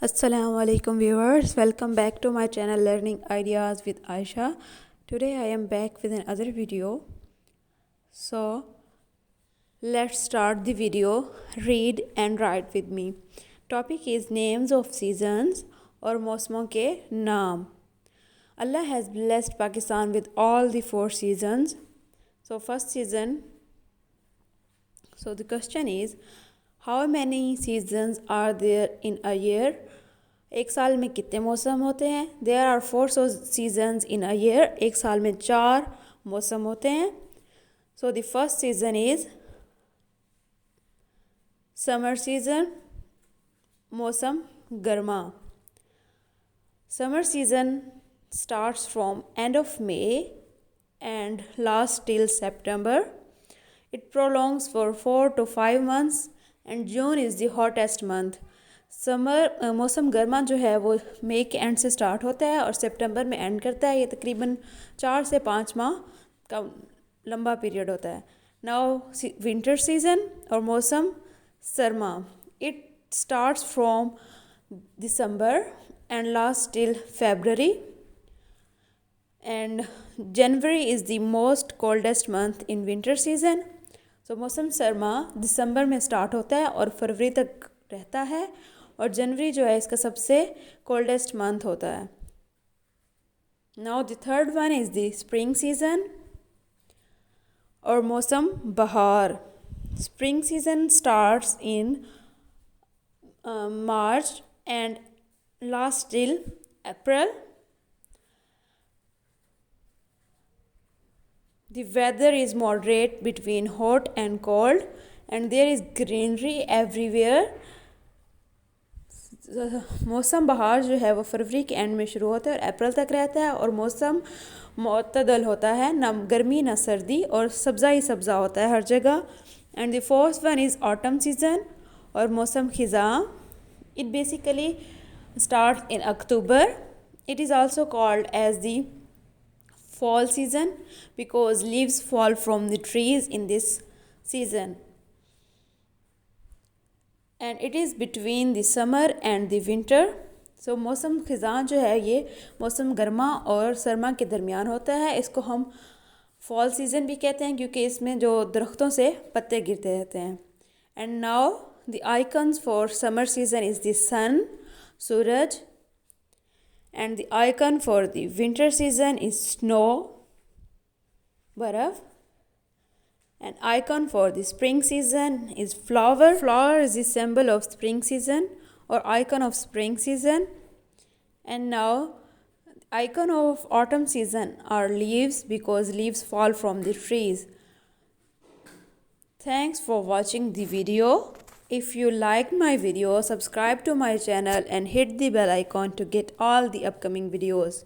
Assalamu alaikum viewers, welcome back to my channel Learning Ideas with Aisha. Today I am back with another video. So let's start the video. Read and write with me. Topic is names of seasons or मौसमों के नाम. Allah has blessed Pakistan with all the 4 seasons. So first season. So the question is, how many seasons are there in a year? एक साल में कितने मौसम होते हैं? There are 4 seasons in a year. एक साल में 4 मौसम होते हैं. So the first season is summer season. मौसम गर्मा. Summer season starts from end of May and lasts till September. It prolongs for 4 to 5 months and June is the hottest month. मौसम गर्मा जो है वो मई के एंड से स्टार्ट होता है और सितंबर में एंड करता है. ये तकरीबन 4 से 5 माह का लंबा पीरियड होता है. नाउ विंटर सीज़न और मौसम Sarma. It starts from December and last till February. And January is the most coldest month in winter season. So मौसम सरमा दिसंबर में स्टार्ट होता है और फरवरी तक रहता है और जनवरी जो है इसका सबसे कोल्डेस्ट मंथ होता है. Now the third one is the spring season और मौसम बहार. Spring season starts in March and last till April. The weather is moderate between hot and cold and there is greenery everywhere. मौसम बहार जो है वो फरवरी के एंड में शुरू होता है और अप्रैल तक रहता है और मौसम मुतदल होता है, ना गर्मी ना सर्दी और सब्ज़ा ही सब्ज़ा होता है हर जगह. And the fourth one is autumn season और मौसम ख़िज़ां. It basically start in October. It is also called as the fall season because leaves fall from the trees in this season, and it is between the summer and the winter. So मौसम ख़िज़ां जो है ये मौसम गर्मा और सरमा के दरमियान होता है. इसको हम फॉल सीज़न भी कहते हैं क्योंकि इसमें जो दरख्तों से पत्ते गिरते रहते हैं. And now the icons for summer season is the sun, सूरज. And the icon for the winter season is snow, baraf. And icon for the spring season is flower. Flower is the symbol of spring season or icon of spring season. And now icon of autumn season are leaves because leaves fall from the trees. Thanks for watching the video. If you liked my video, subscribe to my channel and hit the bell icon to get all the upcoming videos.